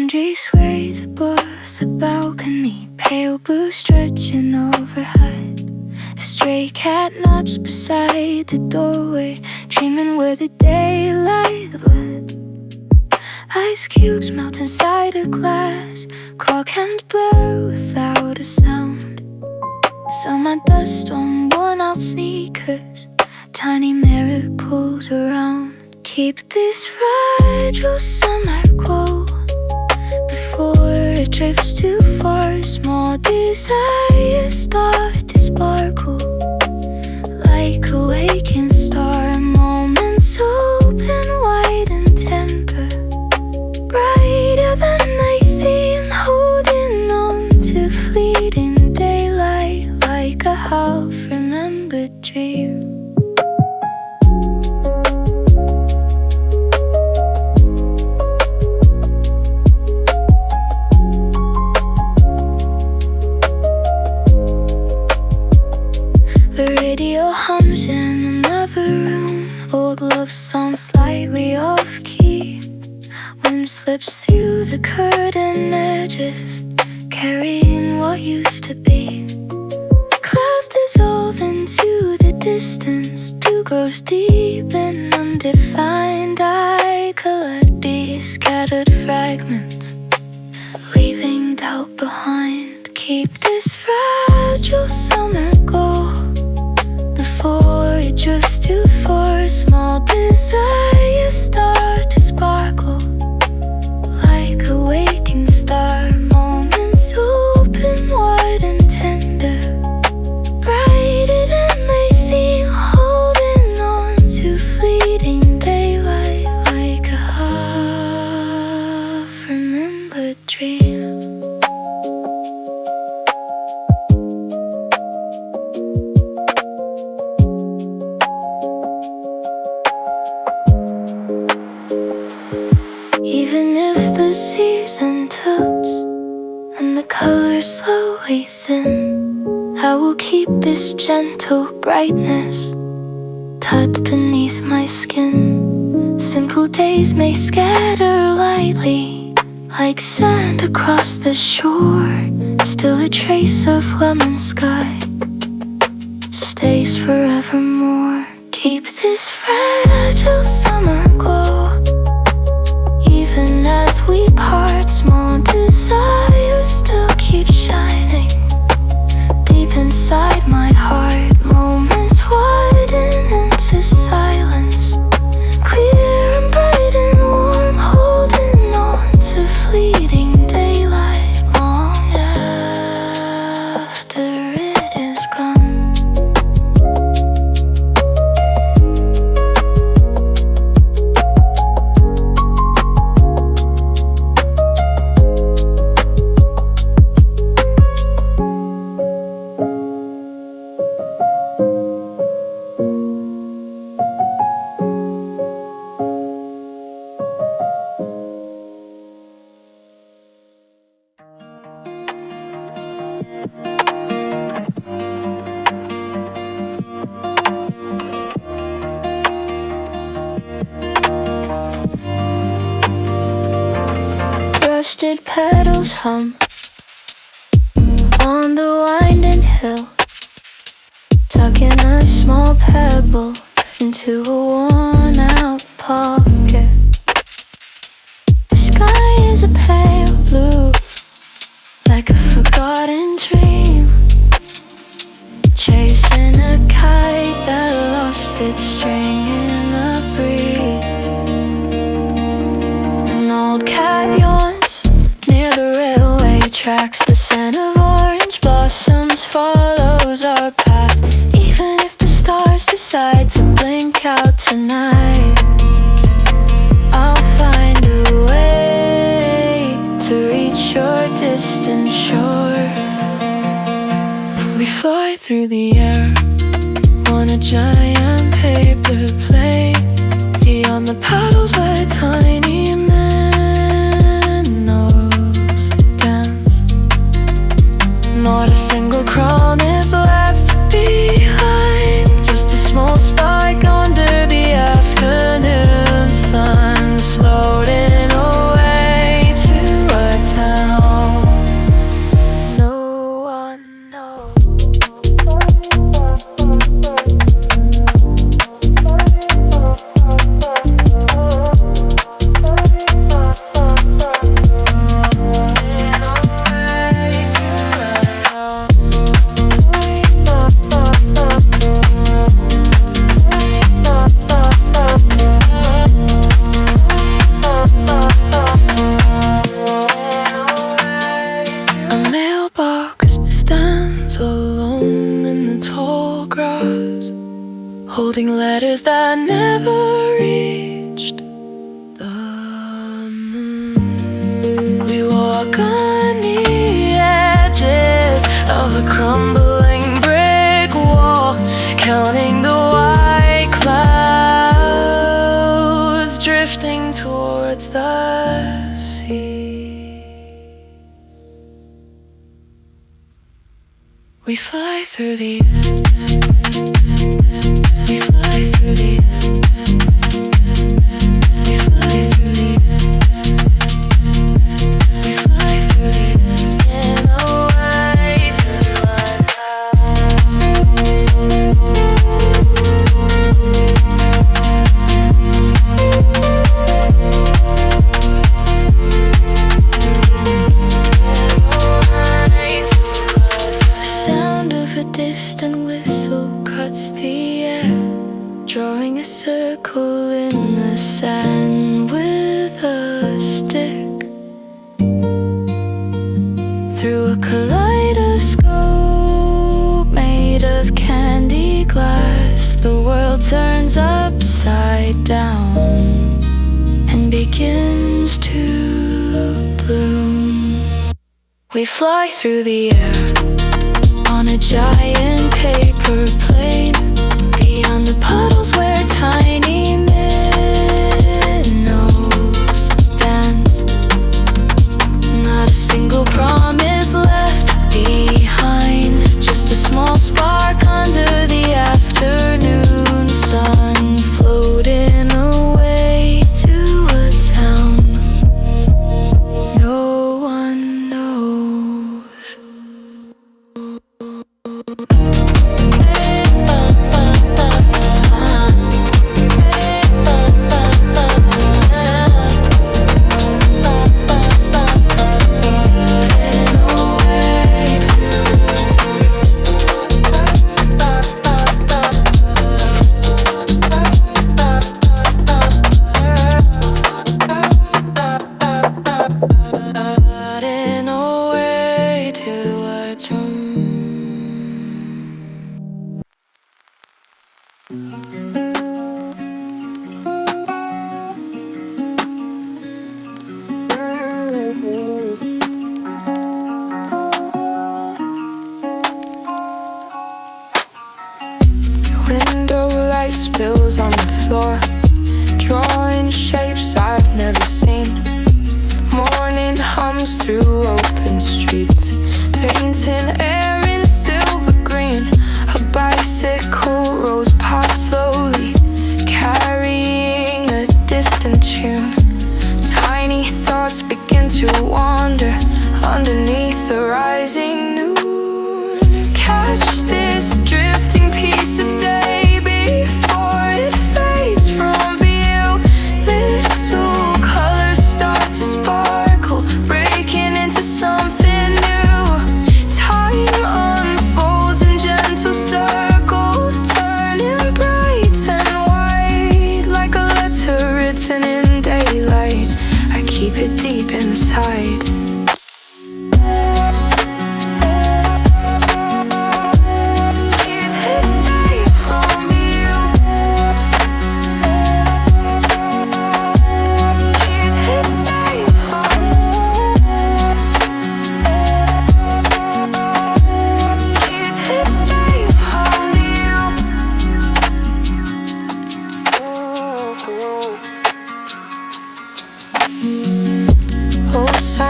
laundry swayed above the balcony, pale blue stretching overhead. A stray cat naps beside the doorway, dreaming where the daylight went. Ice cubes melt inside a glass, clock hands blur without a sound. Summer dust on worn-out sneakers, tiny miracles around. Keep this fragile summer glow before it drifts too far. Small desires start to sparkle like a waking star. Moments open wide and tender, brighter than they seem, holding on to fleeting daylight like a half-remembered dream. The radio hums in another room, old love songs slightly off-key. Wind slips through the curtain edges, carrying what used to be. Clouds dissolve into the distance, two grows deep in undefined. I collect these scattered fragments, leaving doubt behind. Keep this fragile summer glow before it drifts too far. Small desires start to sparkle like a waking star. Moments open wide and tender, brighter than they seem, holding on to fleeting daylight like a half-remembered dream. Even if the season tilts and the colors slowly thin, I will keep this gentle brightness tucked beneath my skin. Simple days may scatter lightly like sand across the shore, still a trace of lemon sky stays forevermore. Keep this fragile summer glow even as we part. Small desires still keep shining deep inside my heart. Moments widen into silence, clear and bright and warm, holding on to fleeting daylight long after it is gone. Rusted petals hum on the winding hill, tucking a small pebble into a worn-out pocket. The sky is a pale blue, like a forgotten dream, chasing a kite that lost its string in the breeze. An old cat yawns near the railway tracks. The scent of orange blossoms follows our path. Even if the stars decide to blink out tonight, I'll find a way to reach your distant shore. We fly through the air on a giant paper plane, beyond the paddles where tiny minnows dance. Not a single crown is left behind, just a small spark under the afternoon sun, floating away to holding letters that never reached the moon. We walk on the edges of a crumbling brick wall, counting the white clouds drifting towards the sea. We fly through the air. We fly through the air. We fly through the air. We fly through the air. In a way to us. The sound of a distant whistle cuts the air, drawing a circle in the sand with a stick. Through a kaleidoscope made of candy glass, the world turns upside down and begins to bloom. We fly through the air on a giant paper plane, beyond the puddles where tiny minnows dance. Not a single promise left behind, just a small spark under the afternoon sun, floating away to a town no one knows. Window light spills on the floor, drawing shapes I've never seen. Morning hums through open streets, painting air in silver green. A bicycle rolls past slowly, carrying a distant tune. Tiny thoughts begin to wander underneath the rising noon. Catch this drifting piece of day before it fades from view. Little colors start to sparkle, breaking into something new. Time unfolds in gentle circles, turning bright and white, like a letter written in daylight. I keep it deep inside.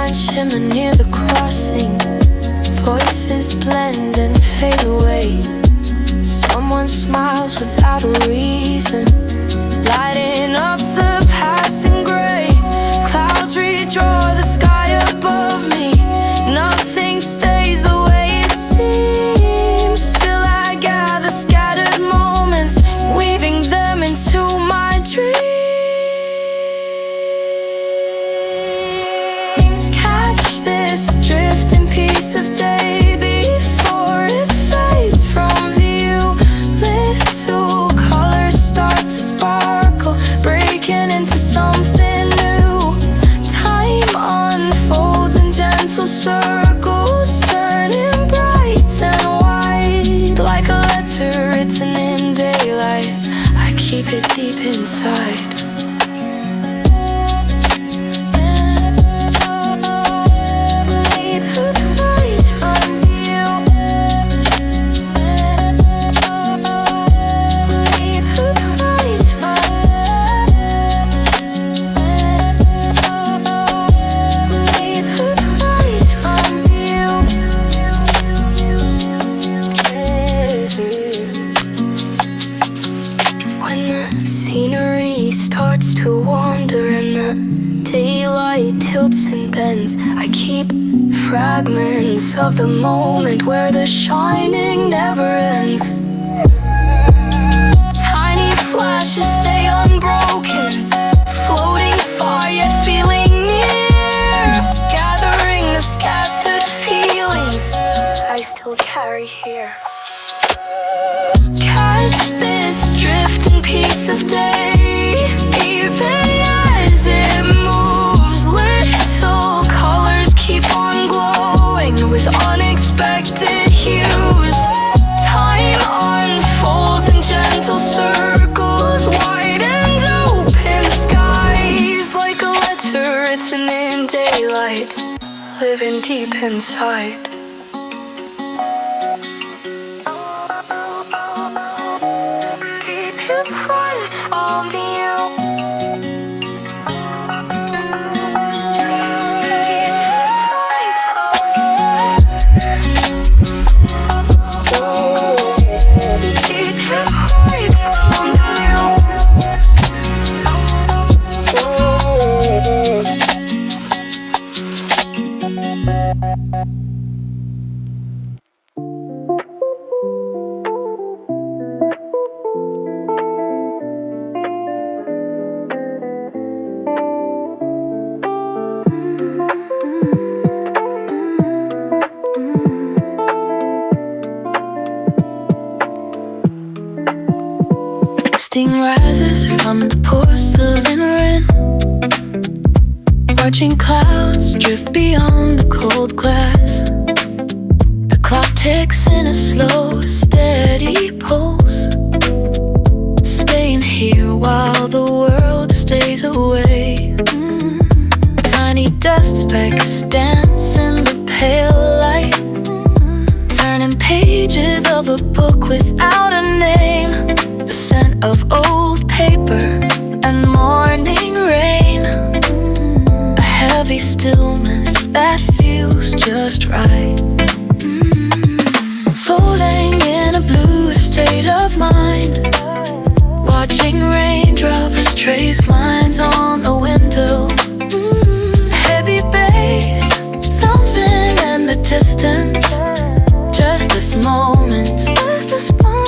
Shimmer near the crossing, voices blend and fade away. Someone smiles without a reason, lighting up the passing gray. Clouds redraw the sky above me, nothing stays the way it seems. Still I gather scattered moments, weaving them into my dreams. This drifting piece of day before it fades from view. Little colors start to sparkle, breaking into something new. Time unfolds in gentle circles, turning bright and white, like a letter written in daylight. it deep inside. I keep fragments of the moment where the shining never ends. Tiny flashes stay unbroken, floating far yet feeling near, gathering the scattered feelings I still carry here. Catch this drifting piece of day, even as it moves. Little colors keep on glowing with unexpected hues. Time unfolds in gentle circles, wide and open skies, like a letter written in daylight, living deep inside. Deep in front of you. Steam rises from the porcelain rim, watching clouds drift beyond the cold glass. The clock ticks in a slow, steady pulse, staying here while the world stays away. Tiny dust specks dance in the pale light, turning pages of a book without a name. The scent of old paper and morning rain, a heavy stillness that feels just right. Floating in a blue state of mind, watching raindrops trace lines on the window. Heavy bass thumping in the distance. Just this moment,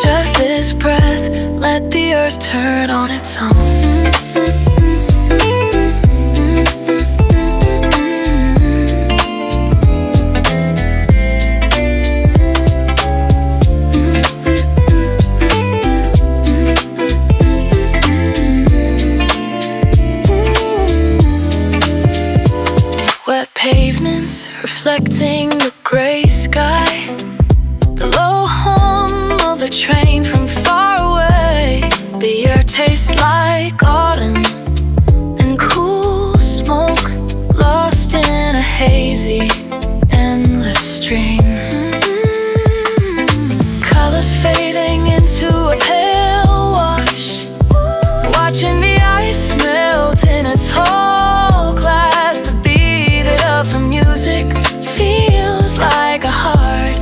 just this breath, let the earth turn on its own. Wet pavements reflecting the gray sky, the low hum of the train from far away. The air tastes like autumn and cool smoke, lost in a hazy, endless stream. Colors fading into a pale wash, watching the ice melt in a tall glass. The beat of the music feels like a heart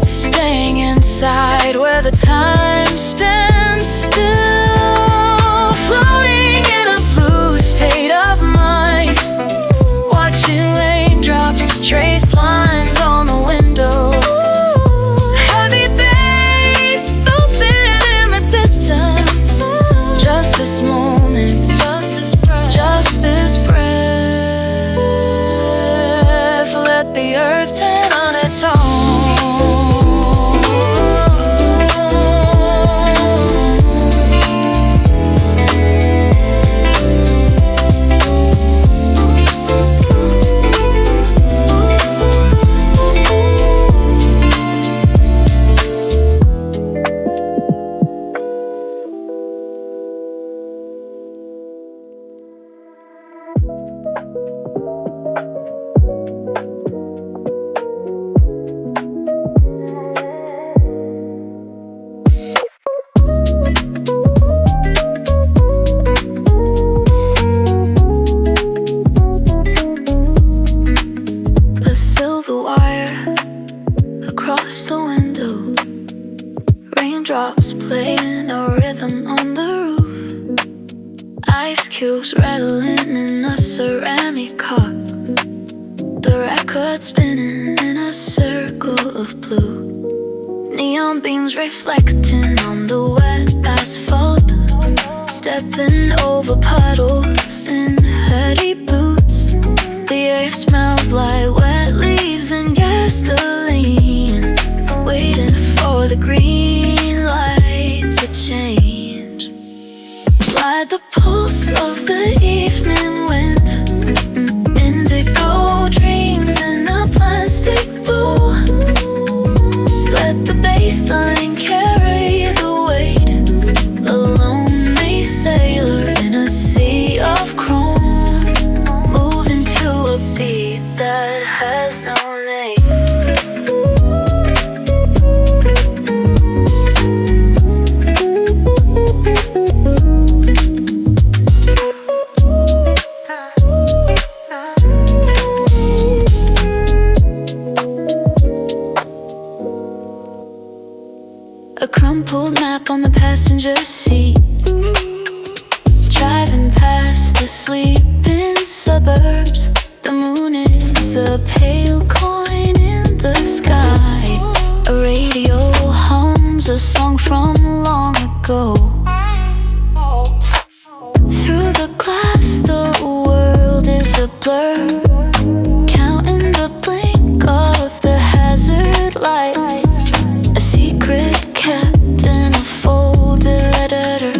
staying inside where the time stands still. Floating in a blue state of mind, watching raindrops trace lines on the window. Heavy bass thumping in the distance. Just this moment, just this breath, let the earth turn on its own. world spinning in a circle of blue. Neon beams reflecting on the wet asphalt. Stepping over puddles in heady boots. The air smells like wet leaves and gasoline. Waiting for the green light to change. Like the pulse of the evening wind. Indigo dreams in a plastic bowl. Let the bassline carry the weight. A lonely sailor in a sea of chrome. Moving to a beat that has no name. A crumpled map on the passenger seat. Driving past the sleeping suburbs. The moon is a pale coin in the sky. A radio hums a song from long ago. Through the glass the world is a blur. Counting the blink of the hazard lights. A secret kept in a folded letter.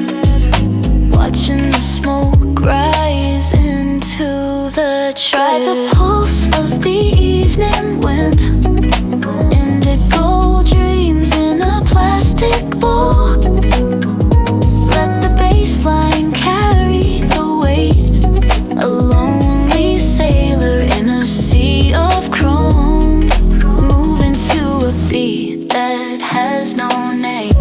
Watching the smoke rise into the trail. By the pulse of the evening wind. Indigo dreams in a plastic bowl. Let the bassline carry the weight. A lonely sailor in a sea of chrome. Moving to a beat that has no name.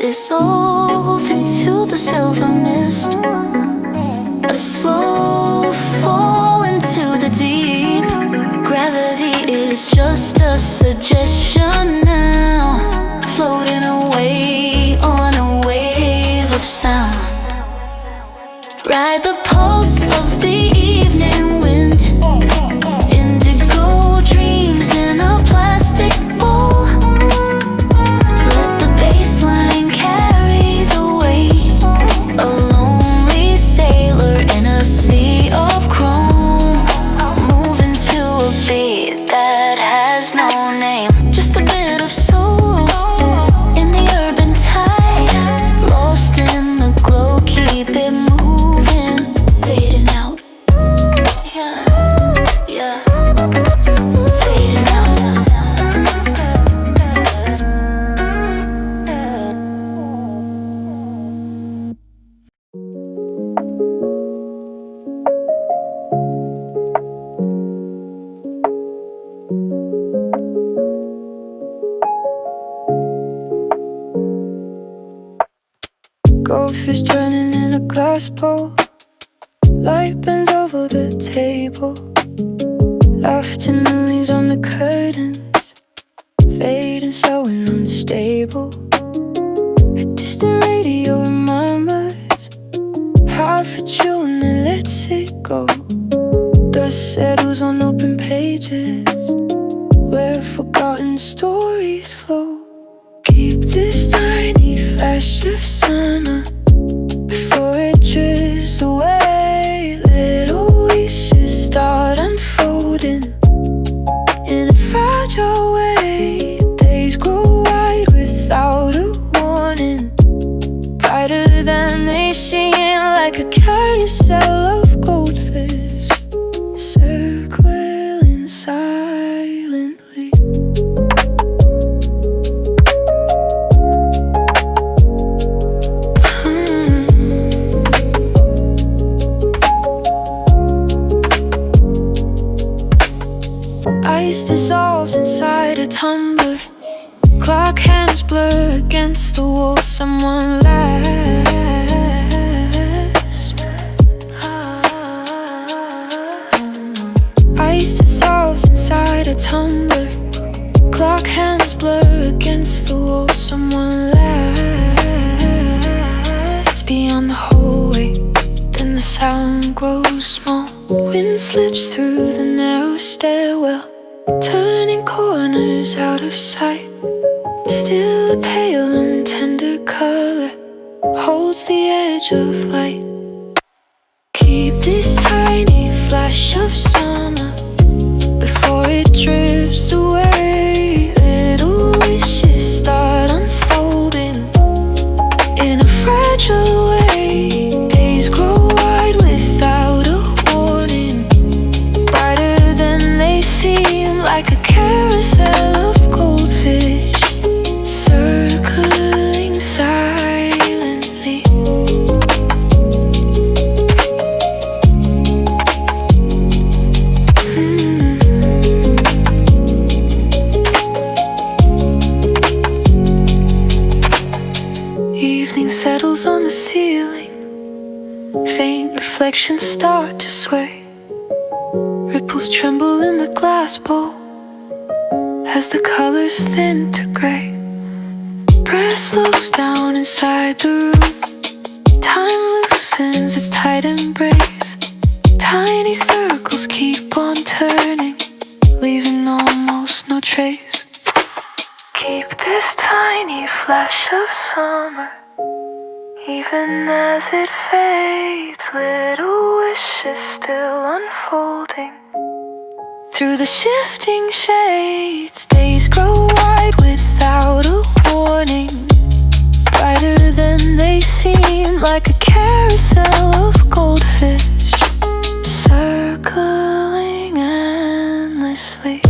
Dissolve into the silver mist. A slow fall into the deep. Gravity is just a suggestion now. Floating away on a wave of sound. Ride the pulse of the evening wind. Indigo dreams in a plastic bowl. Let the bassline carry the weight. A lonely sailor in a sea of chrome. Moving to a beat that has no name. Just a bit of soul in the urban tide. Lost in the glow, keep it moving. Fading out. Yeah, yeah. Fading out. Goldfish turning in a glass bowl. Light bends over the table. Laughter millies on the curtains. Fading so unstable. A distant radio remembers how for you and then lets it go. Dust settles on open pages where forgotten stories flow. Keep this tiny flash of summer before it drifts away. Little wishes start unfolding in a fragile way. Days grow wide without a warning. Brighter than they seem, like a carousel of goldfish circling silently. Ice dissolves inside a tumbler. Clock hands blur against the wall. Someone laughs. someone lies beyond the hallway. Then the sound grows small. Wind slips through the narrow stairwell, turning corners out of sight. Still a pale and tender color holds the edge of light. Keep this tiny flash of summer before it drifts away. Little wishes start unfolding in a fragile way. Days grow wide without a warning, brighter than they seem, like a carousel of goldfish circling silently. Evening settles on the ceiling, faint reflections start to sway. Ripples tremble in the glass bowl as the colors thin to gray. Breath slows down inside the room. Time loosens its tight embrace. Tiny circles keep on turning, leaving almost no trace. Keep this tiny flash of summer, even as it fades. Little wishes still unfolding through the shifting shades. Days grow wide without a warning, brighter than they seem, like a carousel of goldfish circling endlessly.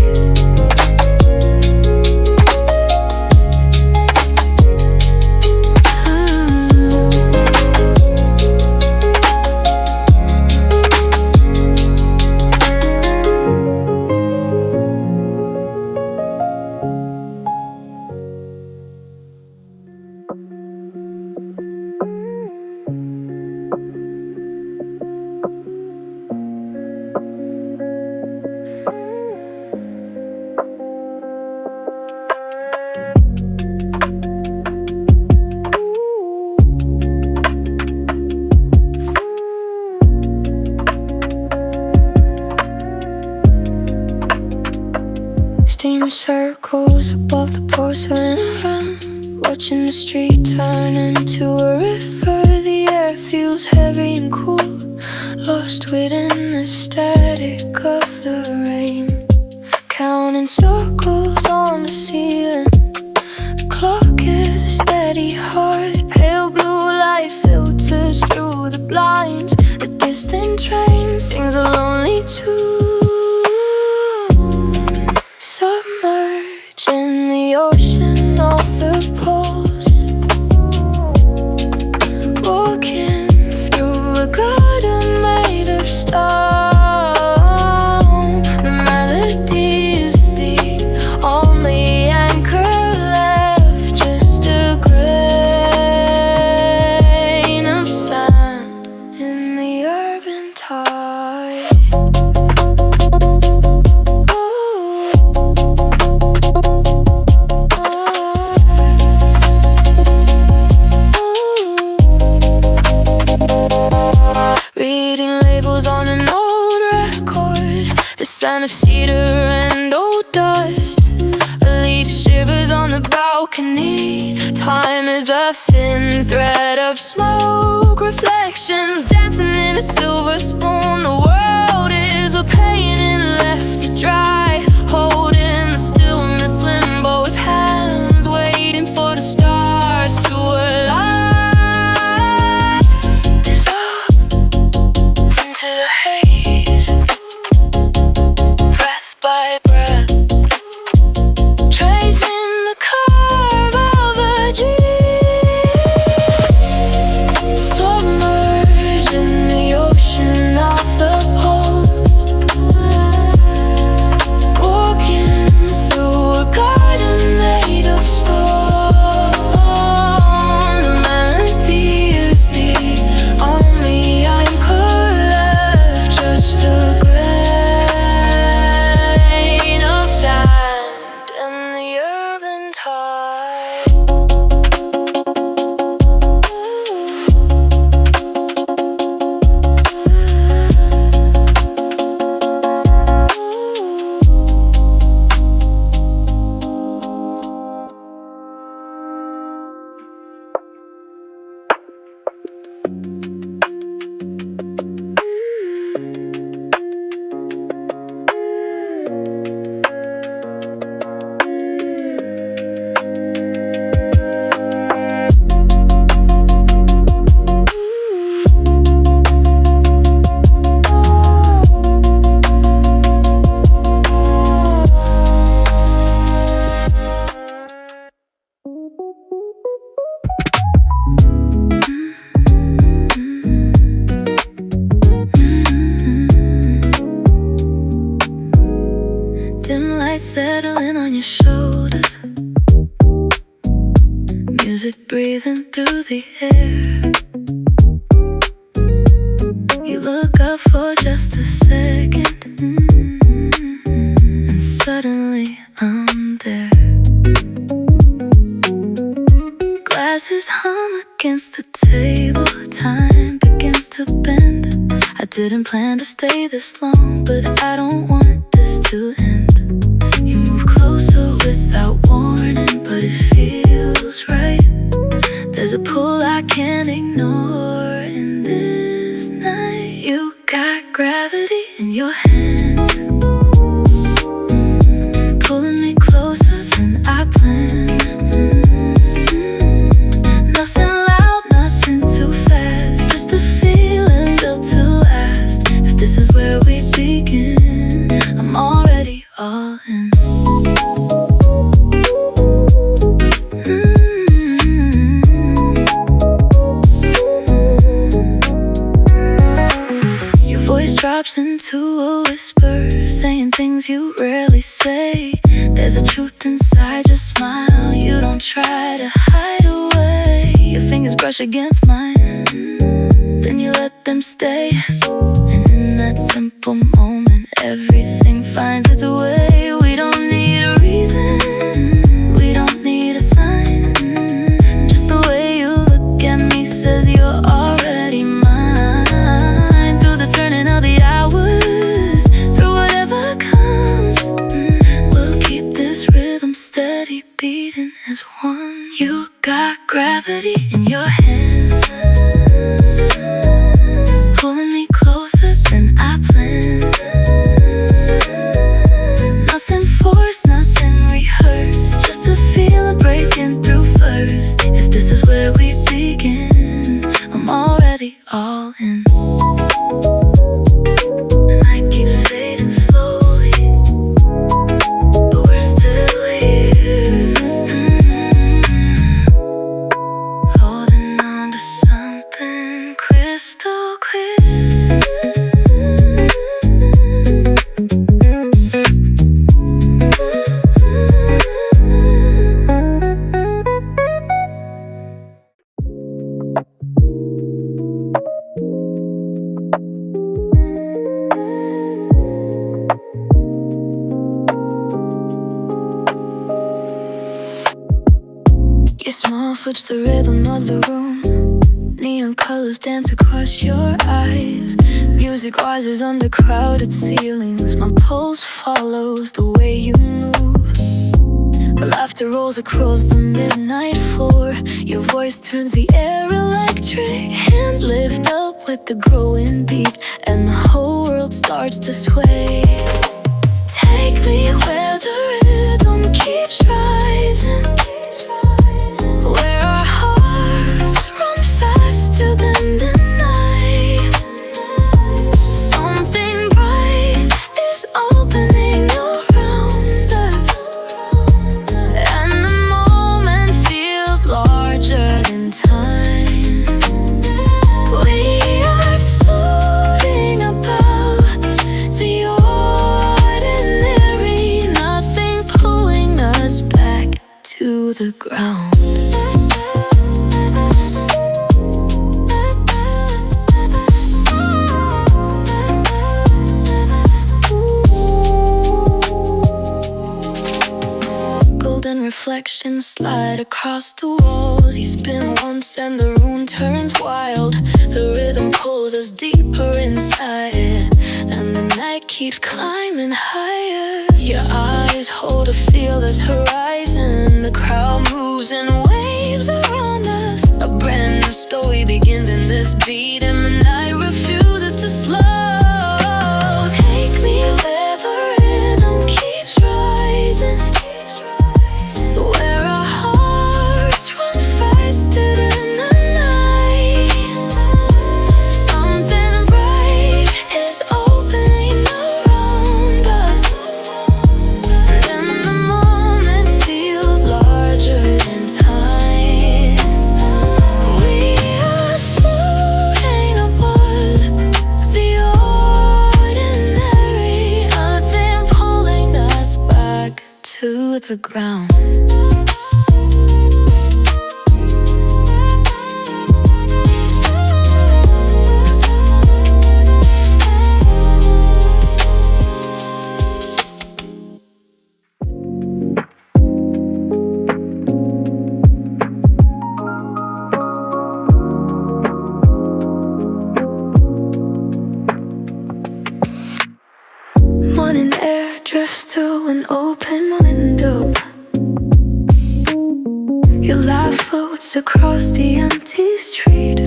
Steam circles above the porcelain run, watching the street turn into a river. The air feels heavy and cool, lost within the static of the rain. Counting circles on the ceiling, the clock is a steady heart. Pale blue light filters through the blinds. A distant train sings a lonely tune. Submerge in the ocean of the poles, walking through a garden made of stone. The melody is the only anchor left, just a grain of sand in the urban tide. Scent of cedar and old dust. A leaf shivers on the balcony. Time is a thin thread of smoke. Reflections dancing in a silver spoon. The world is a painting left to dry, holding the stillness limbo with hands, waiting for the stars to align. Dissolve into the haze, by breath, tracing the curve of a dream. Submerge in the ocean of the poles, walking through a garden made of stone. The melody is the only anchor left, just a grain settling on your shoulders, music breathing through the air. You look up for just a second, and suddenly I'm there. Glasses hum against the table, time begins to bend. I didn't plan to stay this long, but I don't want this to end. You move closer without warning, but it feels right. There's a pull I can't ignore in this night. You got gravity in your hands, pulling me closer than I planned. Nothing loud, nothing too fast, just a feeling built to last. If this is where we begin, I'm already all in. Your voice drops into a whisper, saying things you rarely say. There's a truth inside your smile you don't try to hide away. Your fingers brush against mine, then you let them stay. And in that simple moment, everything finds its way. We don't need a reason, we don't need a sign. Just the way you look at me says you're already mine. Through the turning of the hours, through whatever comes, we'll keep this rhythm steady, beating as one. You got gravity in your hands, pulling me closer than I planned. Nothing forced, nothing rehearsed, just a feeling breaking through first. If this is where we begin, I'm already all in. The night keeps fading slowly, but we're still here, holding on to something crystal clear. Your smile flips the rhythm of the room, neon colors dance across your eyes. Music rises under crowded ceilings, my pulse follows the way you move. Laughter rolls across the midnight floor, your voice turns the air electric. Hands lift up with the growing beat, and the whole world starts to sway. Take me where the rhythm keeps rising, where our hearts run faster than the night. Something bright is opening around us, and the moment feels larger than time. We are floating above the ordinary, nothing pulling us back to the ground. Golden reflections slide across the walls. You spin once and the room turns wild. The rhythm pulls us deeper inside, and the night keeps climbing higher. Your eyes hold a fearless horizon. The crowd moves in waves around us. A brand new story begins in this beat, and the night refuses to slow. Take me where the rhythm keeps rising, where our hearts run faster than the night. Something bright is opening around us, and the moment feels larger than time. We are floating above to the ground. Morning air drifts through an open window. Your life floats across the empty street.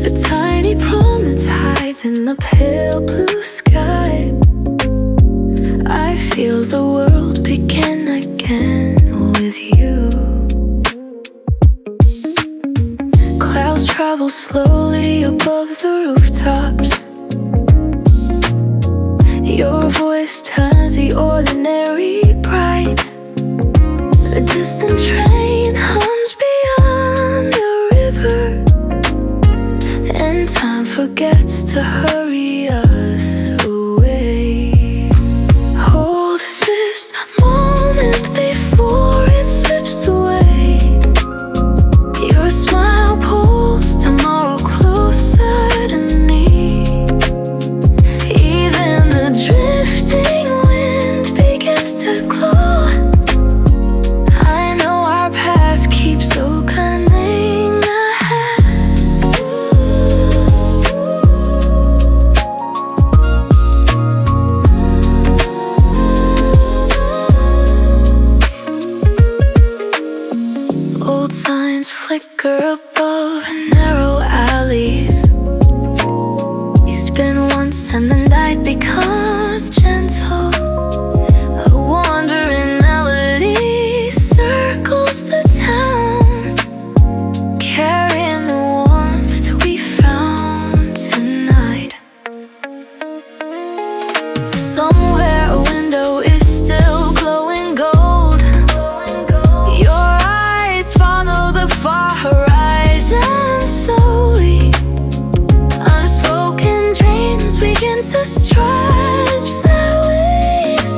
A tiny promise hides in the pale blue sky. I feel the world begin again with you. Clouds travel slowly above the rooftops. Your voice turns the ordinary bright. A distant train hums beyond the river, and time forgets to hurry us away. Hold this moment before it slips away. Your smile pulls tomorrow closer to me. Drifting wind begins to glow. I know our path keeps opening ahead. Old signs flicker above narrow alleys. You spin once and the night becomes gentle. A wandering melody circles the town, carrying the warmth we found tonight. Somewhere a window is still glowing gold. Your eyes follow the far horizon slowly. Unspoken dreams begin to stretch their wings,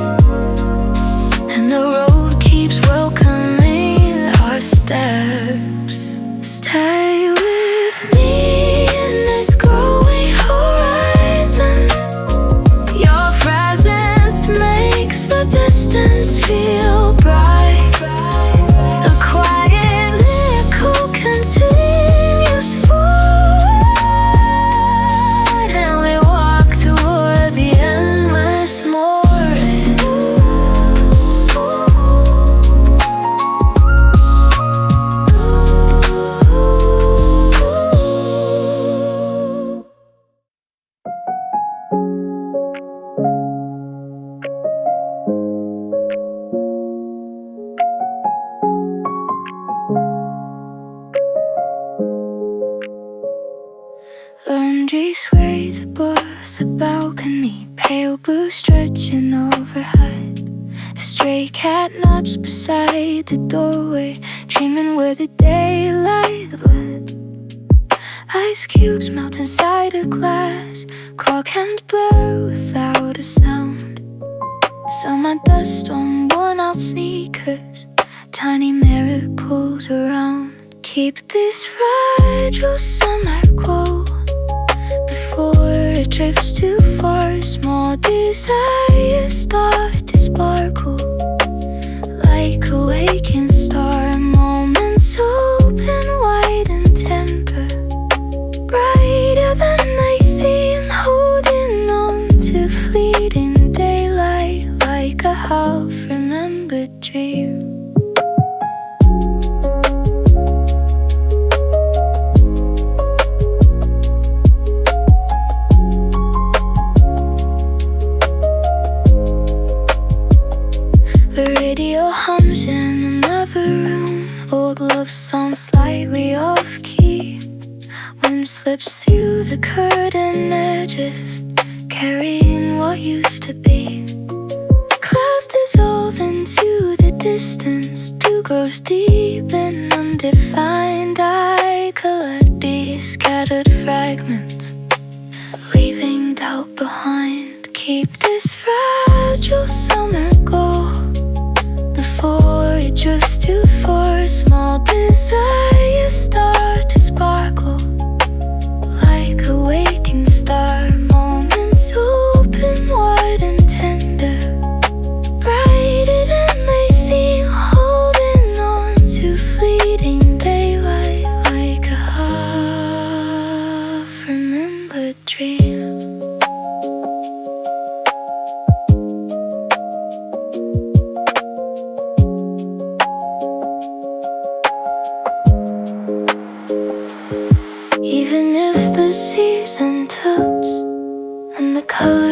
and the road keeps welcoming our steps. Stay with me in this growing horizon. Your presence makes the distance feel bright. The quiet echo continues forward, and we walk toward the endless morning. Laundry sways above the balcony, pale blue stretching overhead. A stray cat naps beside the doorway, dreaming where the daylight went. Ice cubes melt inside a glass, clock hands blur without a sound. Summer dust on worn out sneakers, tiny mirror pulls around. Keep this fragile summer glow before it drifts too far. Small desires start to sparkle like a waking star. Moments open wide and tender, brighter than they seem, holding on to fleeting daylight like a half-remembered dream. The radio hums in another room, old love songs slightly off-key. Wind slips through the curtain edges, carrying what used to be. Clouds dissolve into the distance, two grows deep and undefined. I collect these scattered fragments, leaving doubt behind. Keep this fragile summer glow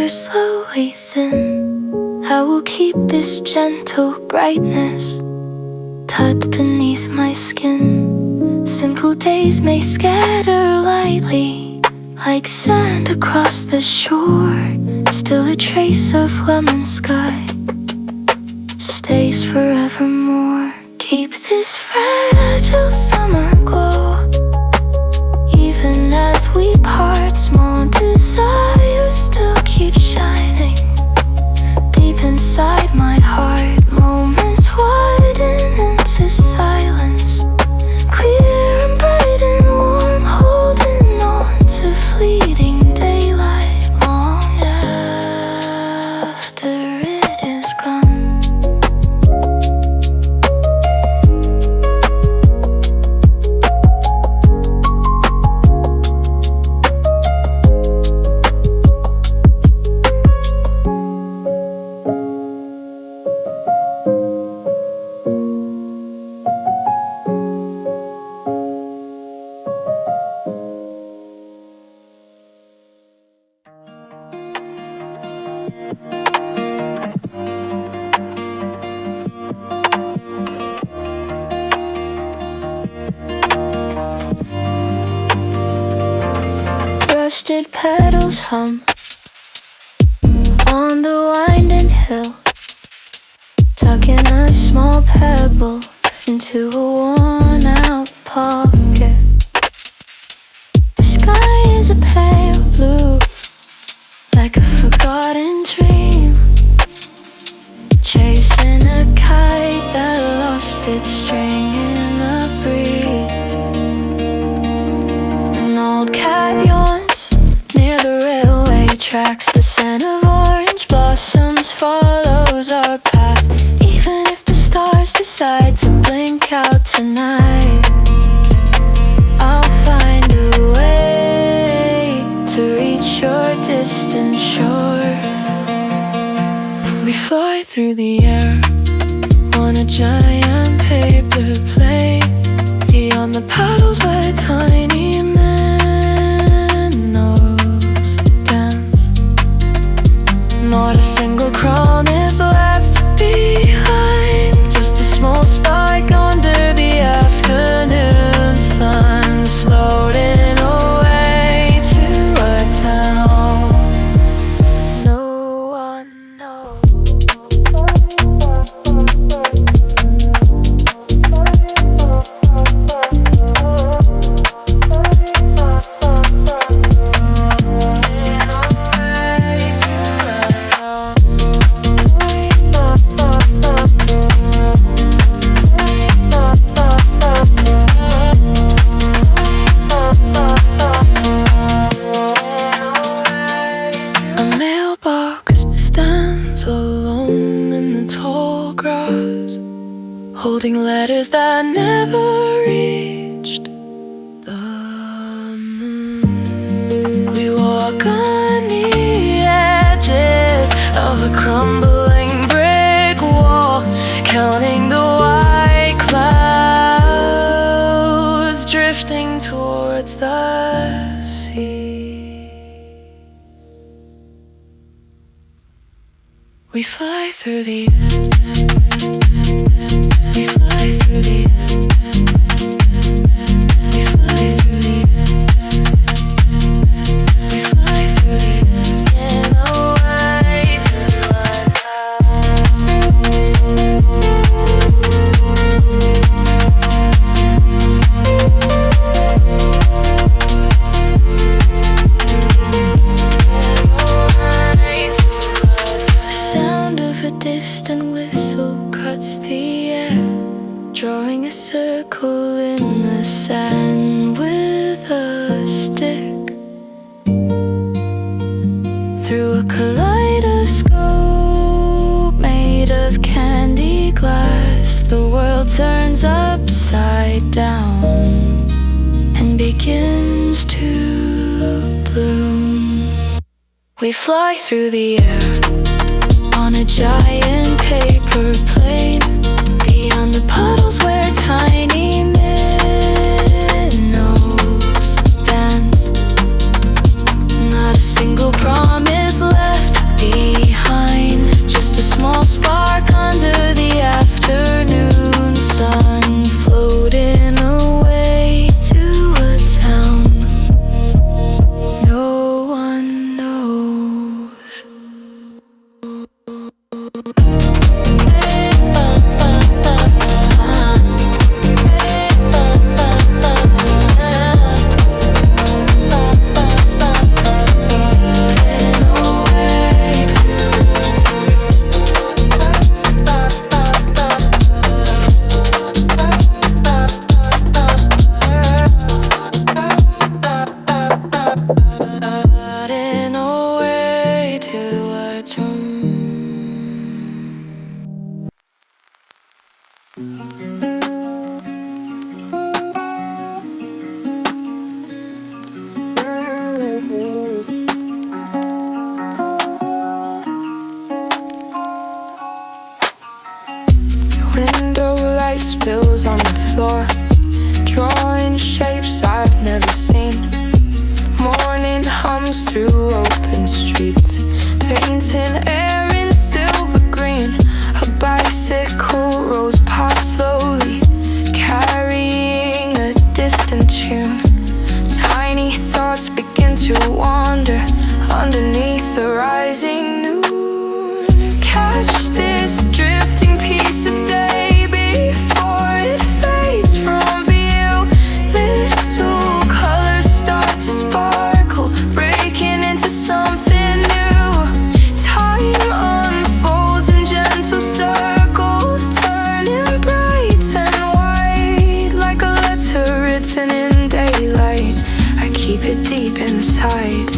colors slowly thin. I will keep this gentle brightness tucked beneath my skin. Simple days may scatter lightly like sand across the shore. Still a trace of lemon sky stays forevermore. Keep this fragile summer glow. Even as we part, small desires still keep shining. Deep inside my heart, moments widen into silence. Clear and bright and warm, holding on to fleeting daylight long after it is gone. Rusted petals hum on the winding hill, tucking a small pebble into a worn-out pocket. The sky is a pale blue, like a forgotten dream, chasing a kite that lost its string in the breeze. An old cat yawns near the railway tracks. The scent of orange blossoms follows our path. Even if the stars decide to blink out tonight, I'll find a way to reach your distant shore. We fly through the air on a giant paper plane. Beyond the paddles where tiny minnows dance. Not a single crumb is left behind, just a small spark under the afternoon sun, floating away to a town no one knows. A mailbox stands alone in the tall grass, holding letters that never reached the moon. We walk on the edges of a crumbling brick wall, counting the white clouds drifting towards the sea. We fly through the air. We fly through the air. We fly through the air. We fly through the air. And away to the sound of a distant whistle cuts the air, drawing a circle in the sand with a stick. Through a kaleidoscope made of candy glass, the world turns upside down and begins to bloom. We fly through the air on a giant paper plane. Beyond the puddles where tiny minnows dance. Not a single promise left on the floor, drawing shapes I've never seen. Morning hums through open streets, painting air in silver green. A bicycle rolls past slowly, carrying a distant tune. Tiny thoughts begin to wander underneath the rising noon. Catch this drifting piece of day before it fades from view. Little colors start to sparkle, breaking into something new. Time unfolds in gentle circles, turning bright and white, like a letter written in daylight. I keep it deep inside.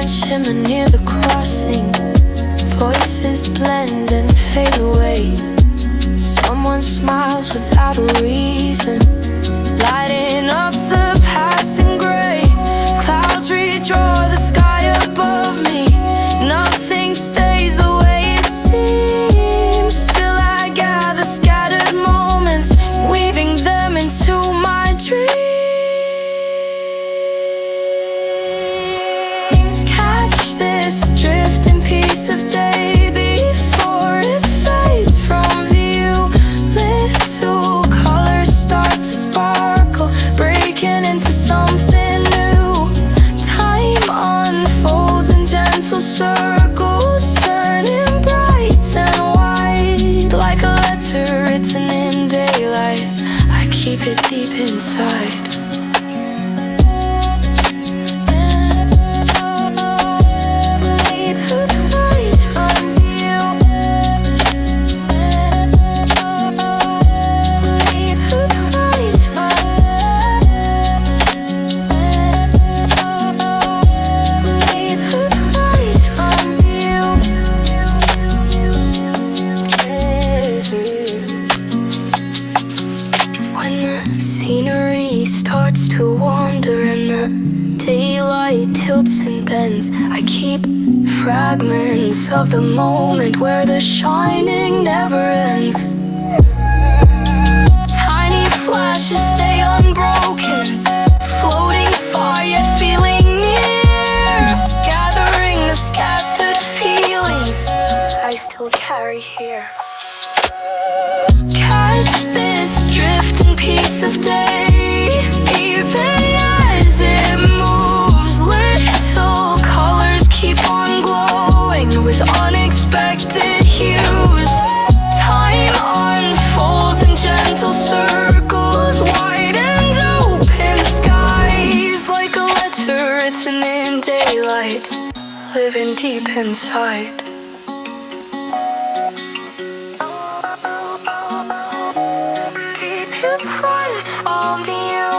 Shimmer near the crossing, voices blend and fade away. Someone smiles without a reason, lighting up the passing gray. Clouds redraw the sky above me, nothing stays the way it seems. Still I gather scattered moments, weaving them into my dreams. This drifting piece of day before it fades from view. Little colors start to sparkle, breaking into something new. Time unfolds in gentle circles, turning bright and white, like a letter written in daylight. I keep it deep inside. Scenery starts to wander and the daylight tilts and bends. I keep fragments of the moment where the shining never ends. Tiny flashes stay unbroken, floating far yet feeling near, gathering the scattered feelings I still carry here. Catch this drifting piece of day, even as it moves. Little colors keep on glowing with unexpected hues. Time unfolds in gentle circles, wide and open skies, like a letter written in daylight, living deep inside. In front of you,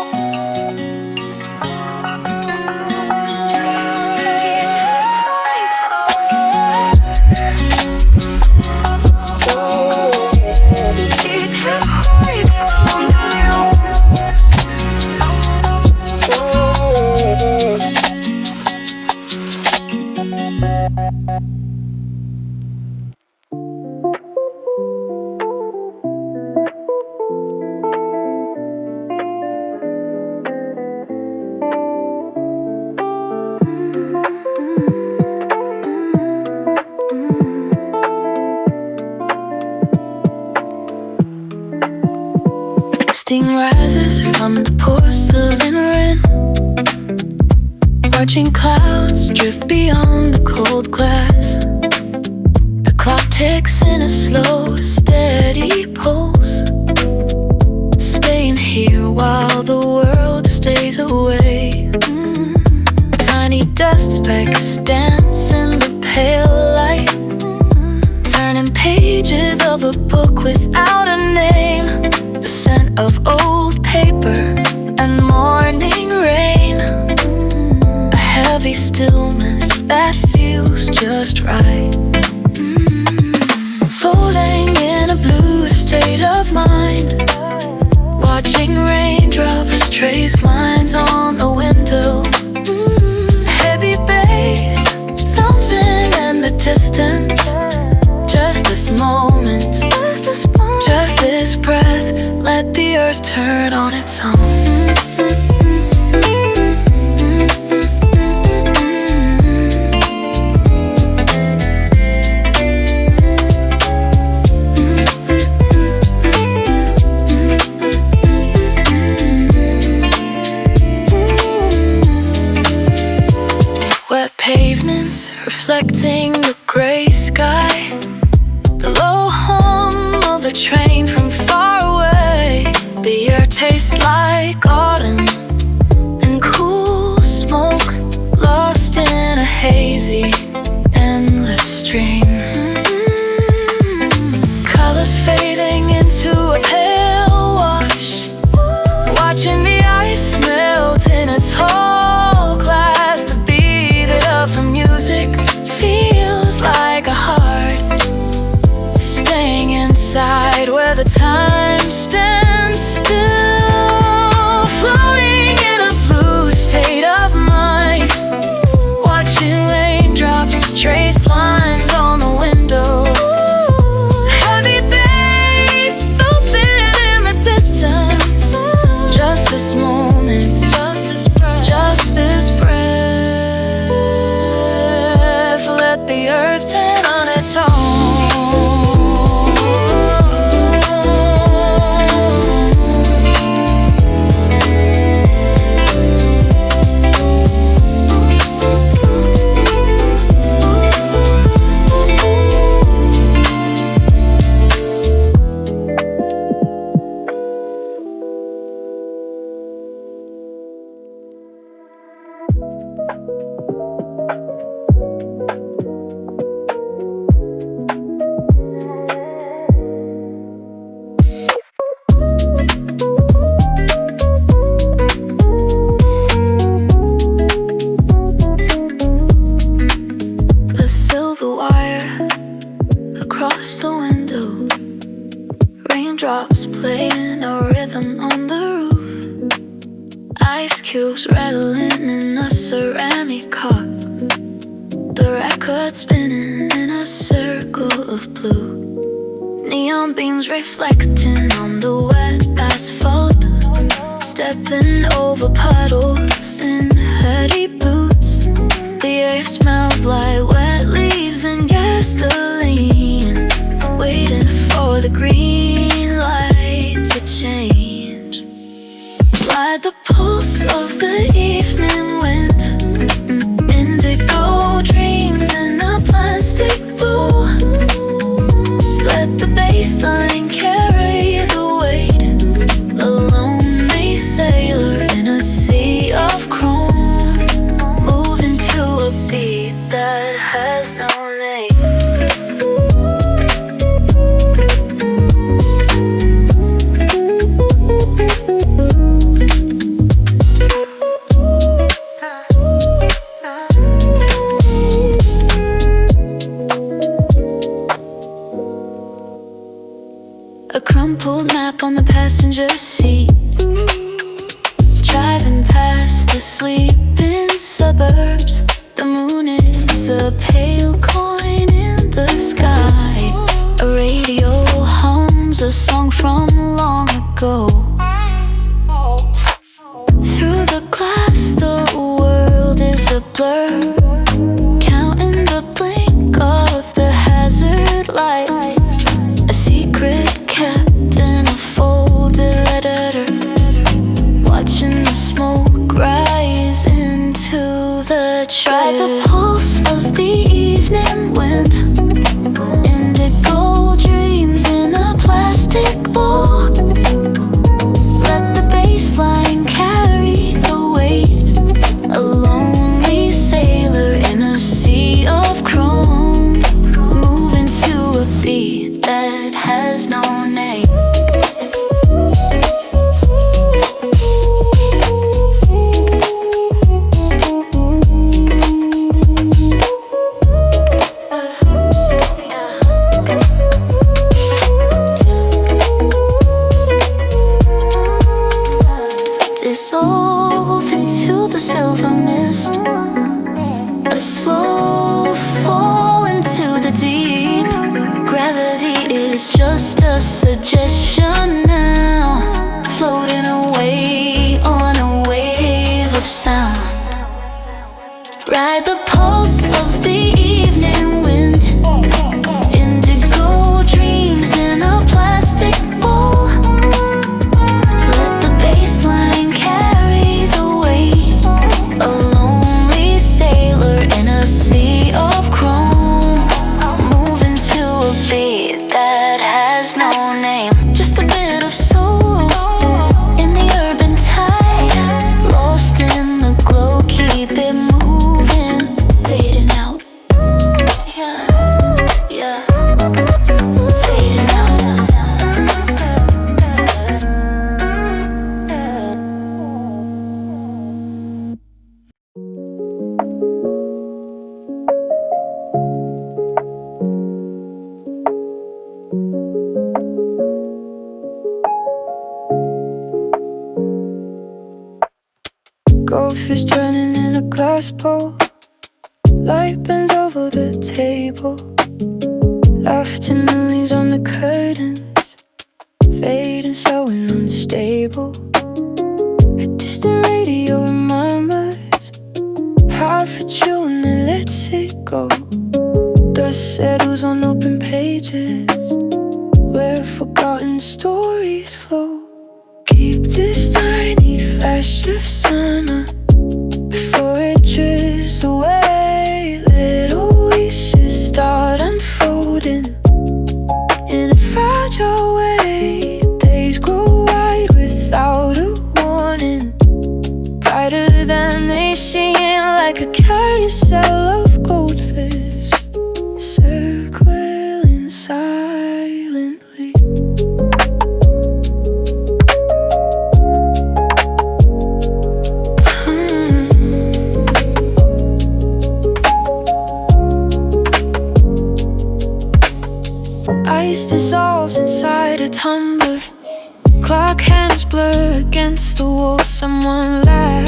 steam rises from the porcelain rim, watching clouds drift beyond the cold glass. The clock ticks in a slow, steady pulse, staying here while the world stays away. Tiny dust specks dance in the pale light, turning pages of a book without a name. The scent of old heavy stillness that feels just right. Floating in a blue state of mind, watching raindrops trace lines on the window. Heavy bass thumping in the distance. Just this moment, just this breath, let the earth turn on its own. Wet pavements reflecting the gray sky, the low hum of the train from far away. The air tastes like autumn and cool smoke, lost in a hazy, endless stream. Colors fading into a pale wash, watching the ice melt in a tall glass. The beat of the music feels like a heart staying inside where the time stands still. Floating in a blue state of mind, watching raindrops trace lines on the window. Heavy bass thumping in the distance. Just this moment, just this breath, let the earth turn on its own. A silver wire across the window, raindrops playing a rhythm on the roof. Ice cubes rattling in a ceramic cup, the record spinning in a circle of blue. Neon beams reflecting on the wet asphalt, stepping over puddles in heady boots. The air smells like wet leaves and gasoline, waiting for the green light to change. Like the pulse of the evening wind, indigo dreams in a plastic bowl. Let the bassline carry the weight, a lonely sailor in a sea of chrome, moving to a beat that has no name. A crumpled map on the passenger seat, driving past the sleeping suburbs. The moon is a pale coin in the sky. A radio hums a song from long ago. Through the glass the world is a blur, counting the blink of the hazard lights. A secret kept in a folded letter, watching the smoke rise into the trail. By the pulse of the evening wind, indigo dreams in a plastic bowl. dissolve into the silver mist. A slow fall into the deep. Gravity is just a suggestion now, floating away on a wave of sound. Ride the pulse of the evening wind. Indigo dreams in a plastic bowl. Let the bassline carry the weight. A lonely sailor in a sea of chrome, moving to a beat that has no name. Just a bit of soul in the urban tide, lost in the glow, keep it moving, fading out. Yeah, yeah, fading out. Goldfish turning in a glass bowl. Light bends over the table. Laughter millions on the curtains, fading so unstable. A distant radio remembers half a tune and lets it go. Dust settles on open pages where forgotten stories flow. Keep this tiny flash of summer before it drifts away. Little wishes start unfolding in a fragile way. Days grow wide without a warning, brighter than they seem, like a carousel of goldfish circling silently. Ice dissolves inside a tumbler. Clock hands blur against the wall. Someone laughs.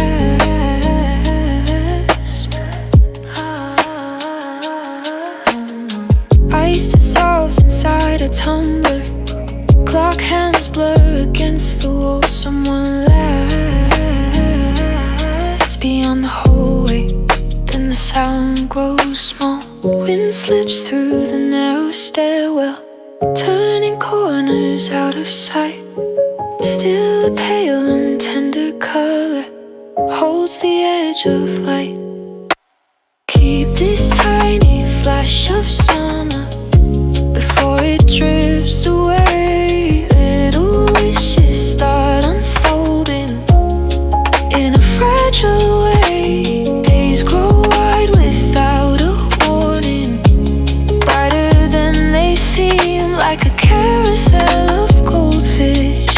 Ice dissolves inside a tumbler. Clock hands blur against the wall. Someone laughs beyond the hallway. Then the sound grows small. Wind slips through the narrow stairwell, turning corners out of sight. Still a pale and tender color holds the edge of light. Keep this tiny flash of summer before it drifts away. Little wishes start unfolding in a fragile way. Days grow wide without a warning, brighter than they seem, like a carousel of goldfish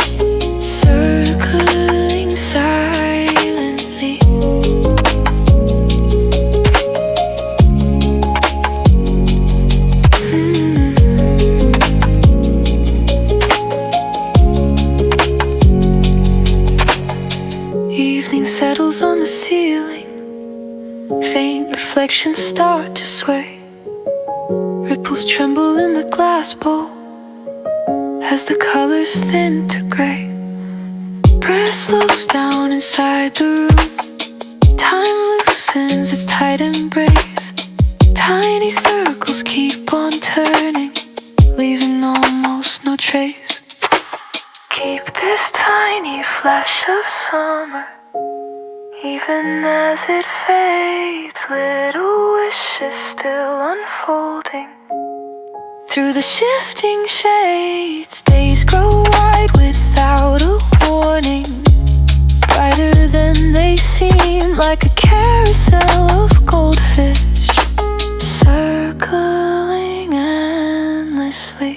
circling silently. Evening settles on the ceiling. Faint reflections start to sway. Ripples tremble in the glass bowl as the colors thin to gray. Breath slows down inside the room. Time loosens its tight embrace. Tiny circles keep on turning, leaving almost no trace. Keep this tiny flash of summer, even as it fades. Little wishes still unfolding through the shifting shades. Days grow wide without a warning, brighter than they seem, like a carousel of goldfish circling endlessly.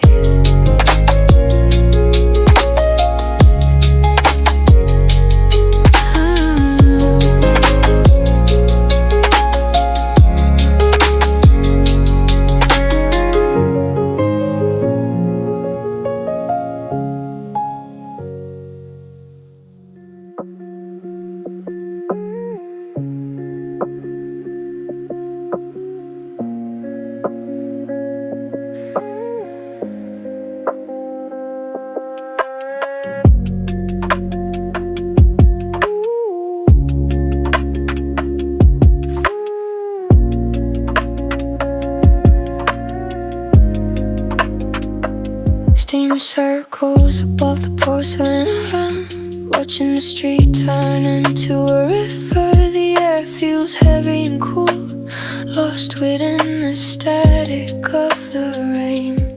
steam circles above the porcelain run, watching the street turn into a river. The air feels heavy and cool, lost within the static of the rain.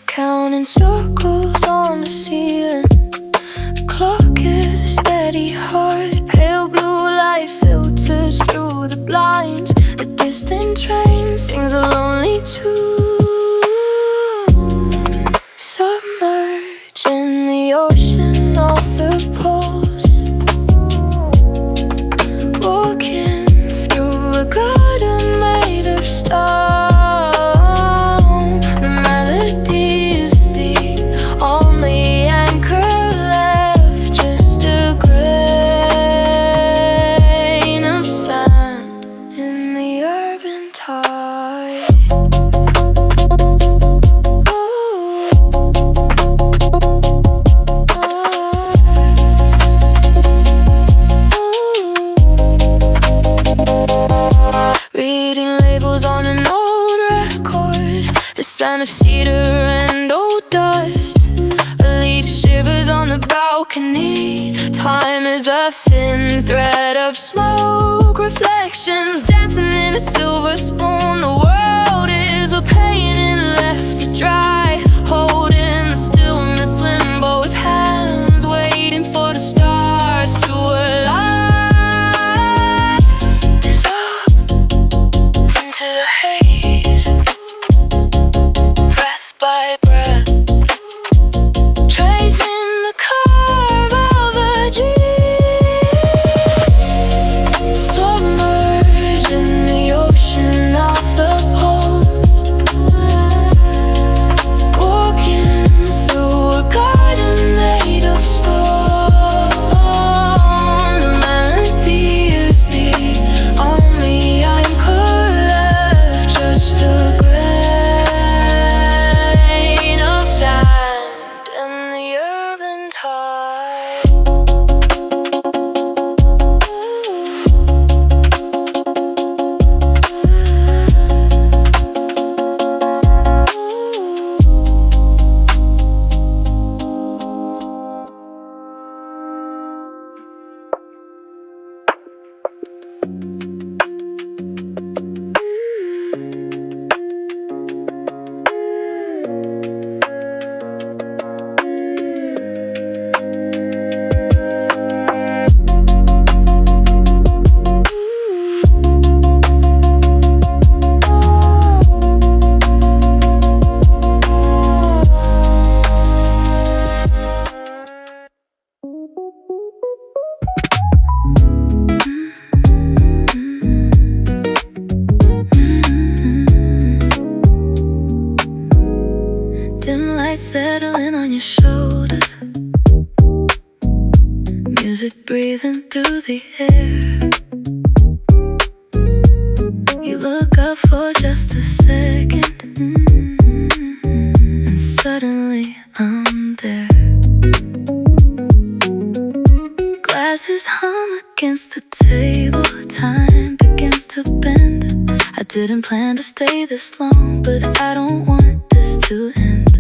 Counting circles on the ceiling, the clock is a steady heart. Pale blue light filters through the blinds. A distant train sings a lonely tune. Submerge in the ocean of the poles, walking through a garden made of stone. The melody is the only anchor left, just a grain of sand in the urban tide. Reading labels on an old record, the scent of cedar and old dust. A leaf shivers on the balcony. Time is a thin thread of smoke. Reflections dancing in a silver spoon. The world is a painting left to dry, holding the stillness, limbo with hands, waiting for the stars to align. Into the haze, breath by breath, tracing the curve of a dream. Submerge in the ocean of the poles, walking through a garden made of stone. The melody is the only anchor left, just a grain of sand in the urban tide. Dim lights settling on your shoulders, music breathing through the air. You look up for just a second, and suddenly I'm there. Glasses hum against the table, time begins to bend. I didn't plan to stay this long, but I don't want this to end.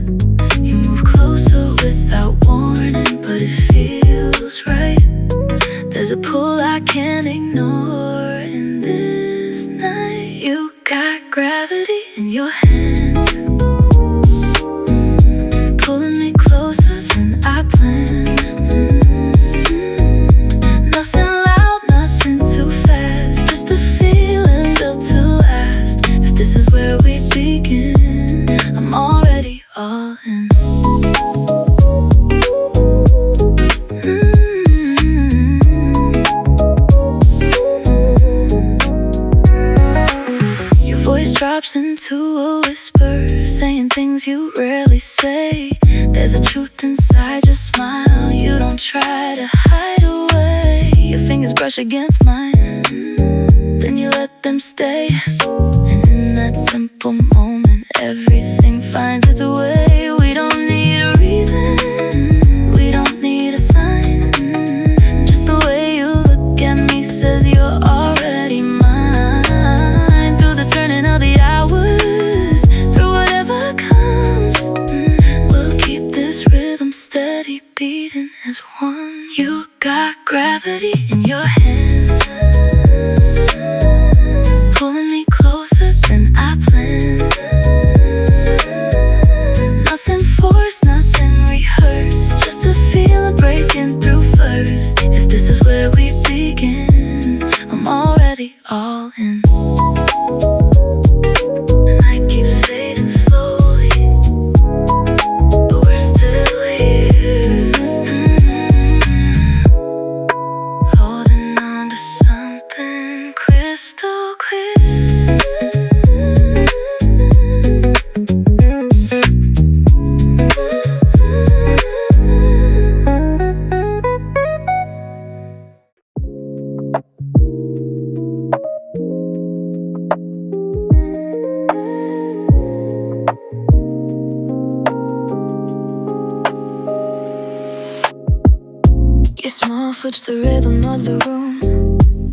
You move closer without warning, but it feels right. There's a pull I can't ignore in this night. You got gravity in your hands, pulling me closer than I planned. Nothing loud, nothing too fast, just a feeling built to last. If this is where we begin, I'm already all in. Your voice drops into a whisper, saying things you rarely say. There's a truth inside your smile you don't try to hide away. Your fingers brush against mine, then you let them stay. And in that simple moment, everything finds its way. We don't need a reason, we don't need a sign. Just the way you look at me says you're already mine. Through the turning of the hours, through whatever comes, we'll keep Your smile flips the rhythm of the room.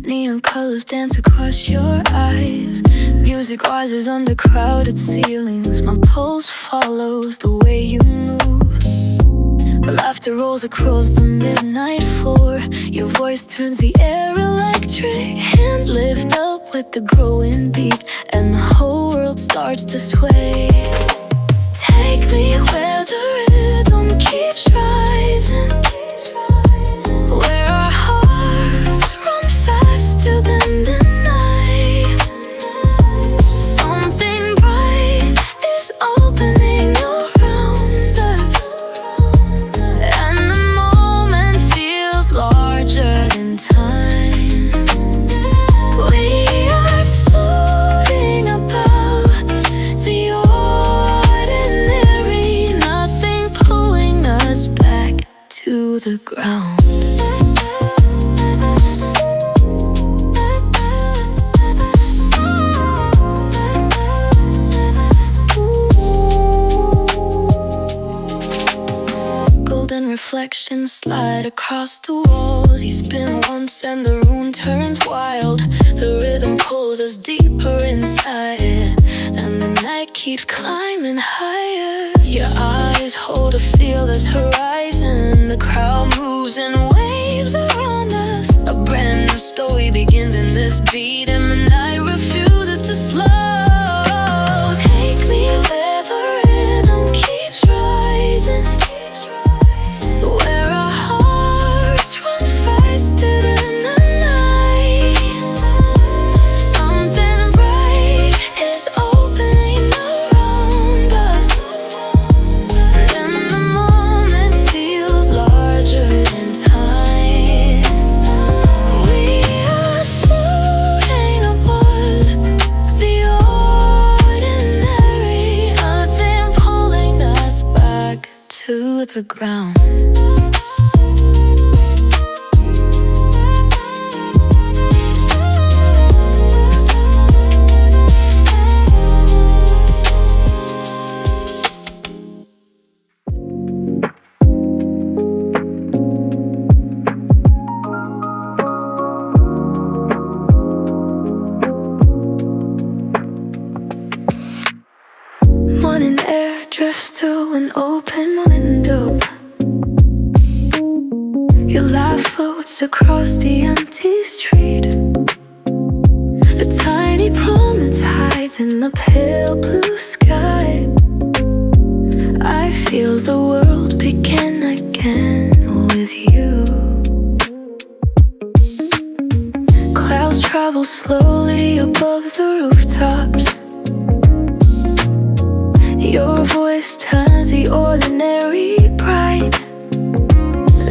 Neon colors dance across your eyes. Music rises under crowded ceilings. My pulse follows the way you move. Laughter rolls across the midnight floor. Your voice turns the air electric. Hands lift up with the growing beat, and the whole world starts to sway. Take me where the rhythm keeps rising, where our hearts run faster than the night. Something bright is opening around us, and the moment feels larger than time. We are floating above the ordinary, nothing pulling us back to the ground. Golden reflections slide across the walls. You spin once and the room turns wild. The rhythm pulls us deeper inside, and the night keeps climbing higher. Your eyes hold a fearless horizon. The crowd moves in waves around us. A brand new story begins in this beat, and the night refuses to slow. Take me where the rhythm keeps rising, where our hearts run faster than the night. Something bright is opening around us, and the moment feels larger than time. We are floating above the ordinary, nothing pulling us back to the ground. Morning air drifts through an open window. Your laugh floats across the empty street. A tiny promise hides in the pale blue sky. I feel the world begin again with you. Clouds travel slowly above the rooftops. Your voice turns the ordinary bright.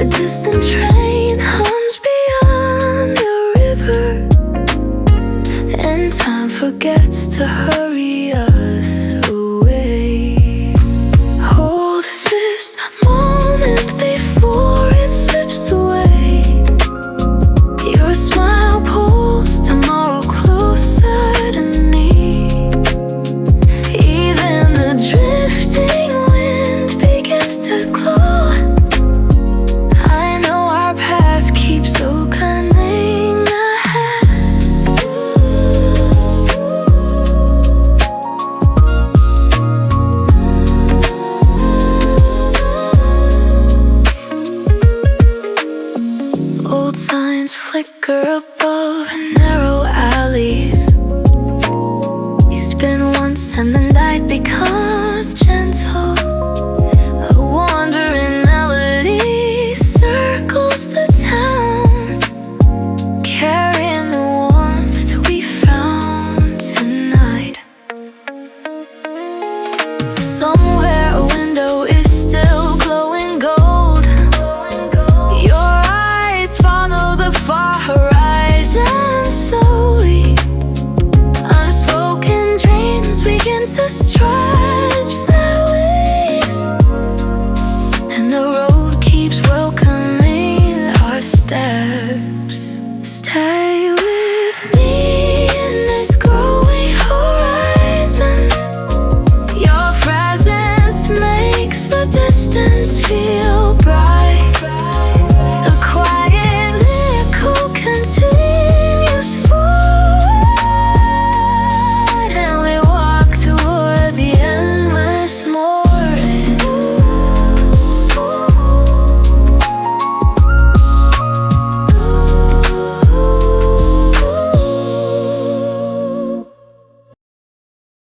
A distant train hums beyond the river, and time forgets to hurry us away. Hold this moment before it slips away. Your smile pulls tomorrow closer to me. Even the drifting wind begins to glow. I know our path keeps opening ahead. Old signs flicker above narrow alleys. You spin once and the night becomes gentle. A wandering melody circles the town, carrying the warmth we found tonight. Someone